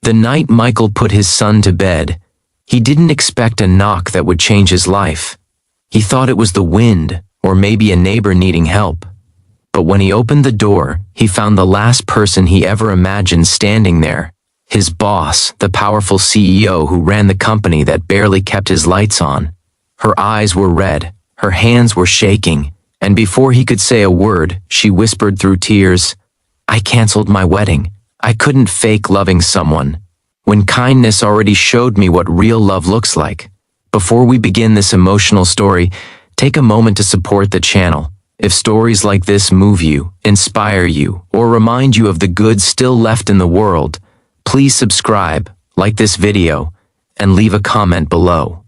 The night Michael put his son to bed, he didn't expect a knock that would change his life. He thought it was the wind, or maybe a neighbor needing help. But when he opened the door, he found the last person he ever imagined standing there. His boss, the powerful CEO who ran the company that barely kept his lights on. Her eyes were red, her hands were shaking, and before he could say a word, she whispered through tears, "I canceled my wedding. I couldn't fake loving someone, when kindness already showed me what real love looks like." Before we begin this emotional story, take a moment to support the channel. If stories like this move you, inspire you, or remind you of the good still left in the world, please subscribe, like this video, and leave a comment below.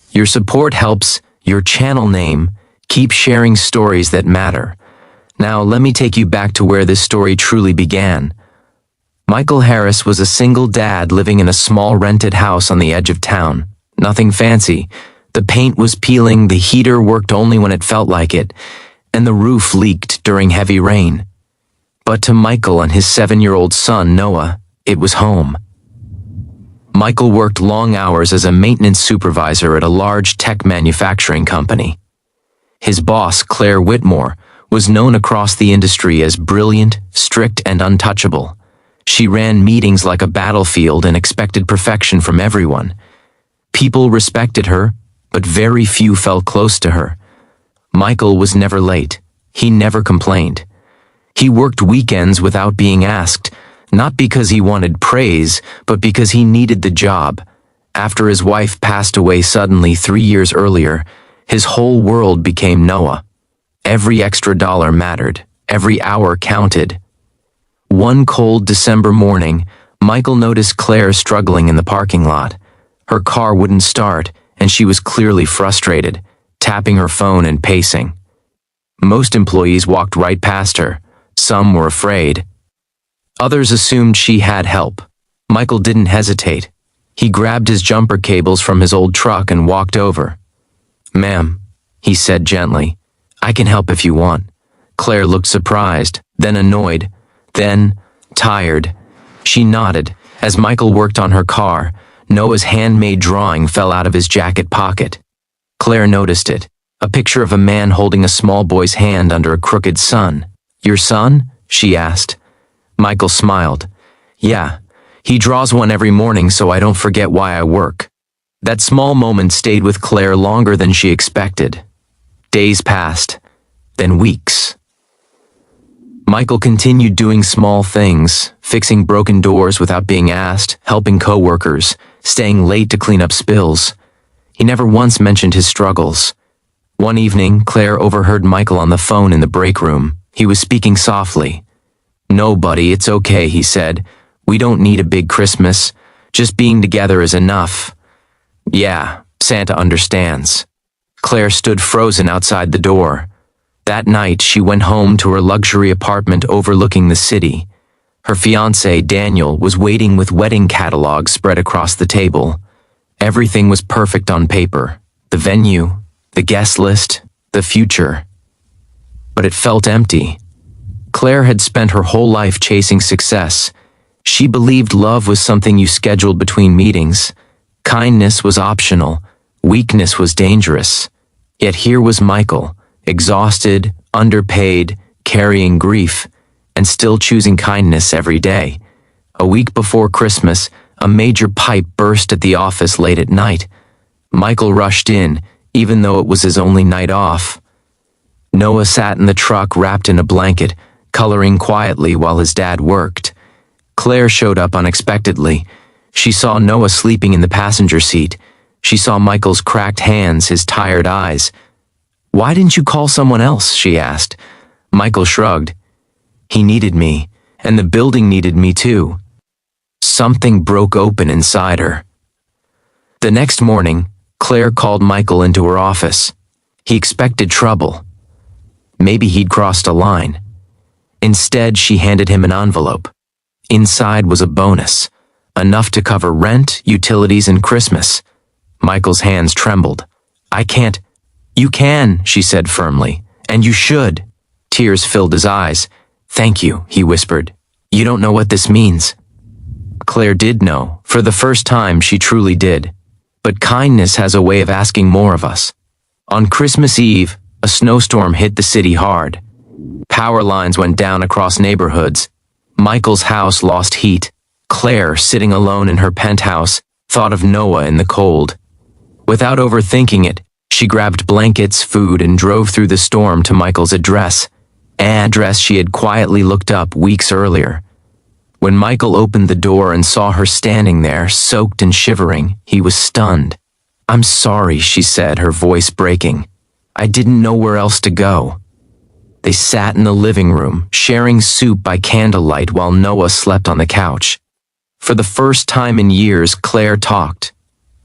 Your support helps your channel name keep sharing stories that matter. Now let me take you back to where this story truly began. Michael Harris was a single dad living in a small rented house on the edge of town. Nothing fancy. The paint was peeling, the heater worked only when it felt like it, and the roof leaked during heavy rain. But to Michael and his 7-year-old son, Noah, it was home. Michael worked long hours as a maintenance supervisor at a large tech manufacturing company. His boss, Claire Whitmore, was known across the industry as brilliant, strict, and untouchable. She ran meetings like a battlefield and expected perfection from everyone. People respected her, but very few felt close to her. Michael was never late. He never complained. He worked weekends without being asked, not because he wanted praise, but because he needed the job. After his wife passed away suddenly 3 years earlier, his whole world became Noah. Every extra dollar mattered. Every hour counted. One cold December morning, Michael noticed Claire struggling in the parking lot. Her car wouldn't start, and she was clearly frustrated, tapping her phone and pacing. Most employees walked right past her. Some were afraid. Others assumed she had help. Michael didn't hesitate. He grabbed his jumper cables from his old truck and walked over. "Ma'am," he said gently, "I can help if you want." Claire looked surprised, then annoyed, then tired. She nodded. As Michael worked on her car, Noah's handmade drawing fell out of his jacket pocket. Claire noticed it, a picture of a man holding a small boy's hand under a crooked sun. "Your son?" she asked. Michael smiled. "Yeah, he draws one every morning so I don't forget why I work." That small moment stayed with Claire longer than she expected. Days passed, then weeks. Michael continued doing small things, fixing broken doors without being asked, helping coworkers, staying late to clean up spills. He never once mentioned his struggles. One evening, Claire overheard Michael on the phone in the break room. He was speaking softly. "No, buddy, it's okay," he said. "We don't need a big Christmas. Just being together is enough." "Yeah, Santa understands." Claire stood frozen outside the door. That night, she went home to her luxury apartment overlooking the city. Her fiancé, Daniel, was waiting with wedding catalogs spread across the table. Everything was perfect on paper. The venue, the guest list, the future. But it felt empty. Claire had spent her whole life chasing success. She believed love was something you scheduled between meetings. Kindness was optional. Weakness was dangerous. Yet here was Michael, exhausted, underpaid, carrying grief, and still choosing kindness every day. A week before Christmas, a major pipe burst at the office late at night. Michael rushed in, even though it was his only night off. Noah sat in the truck wrapped in a blanket, coloring quietly while his dad worked. Claire showed up unexpectedly. She saw Noah sleeping in the passenger seat. She saw Michael's cracked hands, his tired eyes. "Why didn't you call someone else?" she asked. Michael shrugged. "He needed me, and the building needed me too." Something broke open inside her. The next morning, Claire called Michael into her office. He expected trouble. Maybe he'd crossed a line. Instead, she handed him an envelope. Inside was a bonus, enough to cover rent, utilities, and Christmas. Michael's hands trembled. "I can't." "You can," she said firmly, "and you should." Tears filled his eyes. "Thank you," he whispered. You don't know what this means. Claire did know. For the first time, she truly did. But kindness has a way of asking more of us. On Christmas Eve, a snowstorm hit the city hard. Power lines went down across neighborhoods. Michael's house lost heat. Claire, sitting alone in her penthouse, thought of Noah in the cold. Without overthinking it, she grabbed blankets, food, and drove through the storm to Michael's address, an address she had quietly looked up weeks earlier. When Michael opened the door and saw her standing there, soaked and shivering, he was stunned. "I'm sorry," she said, her voice breaking. "I didn't know where else to go." They sat in the living room, sharing soup by candlelight while Noah slept on the couch. For the first time in years, Claire talked.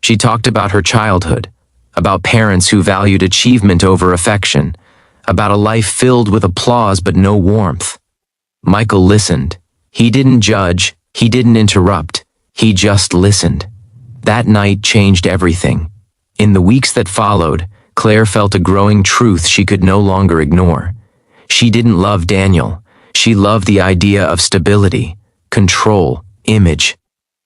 She talked about her childhood, about parents who valued achievement over affection, about a life filled with applause but no warmth. Michael listened. He didn't judge, he didn't interrupt, he just listened. That night changed everything. In the weeks that followed, Claire felt a growing truth she could no longer ignore. She didn't love Daniel. She loved the idea of stability, control, image.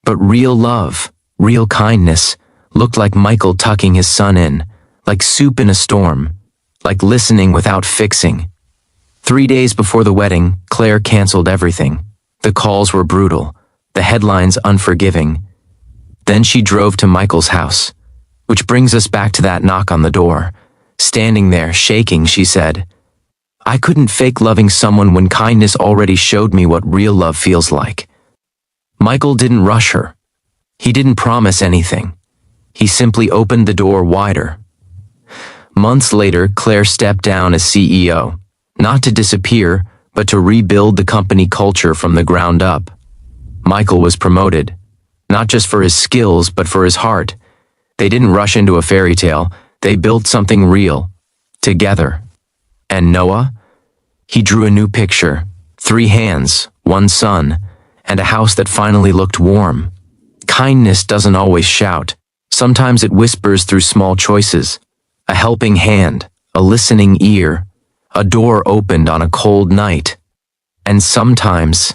But real love, real kindness, looked like Michael tucking his son in, like soup in a storm, like listening without fixing. 3 days before the wedding, Claire canceled everything. The calls were brutal, the headlines unforgiving. Then she drove to Michael's house, which brings us back to that knock on the door. Standing there, shaking, she said, "I couldn't fake loving someone when kindness already showed me what real love feels like." Michael didn't rush her. He didn't promise anything. He simply opened the door wider. Months later, Claire stepped down as CEO, not to disappear, but to rebuild the company culture from the ground up. Michael was promoted, not just for his skills, but for his heart. They didn't rush into a fairy tale. They built something real, together. And Noah? He drew a new picture, 3 hands, 1 son, and a house that finally looked warm. Kindness doesn't always shout. Sometimes it whispers through small choices. A helping hand, a listening ear, a door opened on a cold night. And sometimes,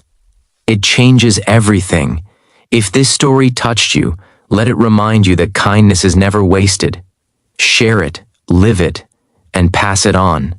it changes everything. If this story touched you, let it remind you that kindness is never wasted. Share it, live it, and pass it on.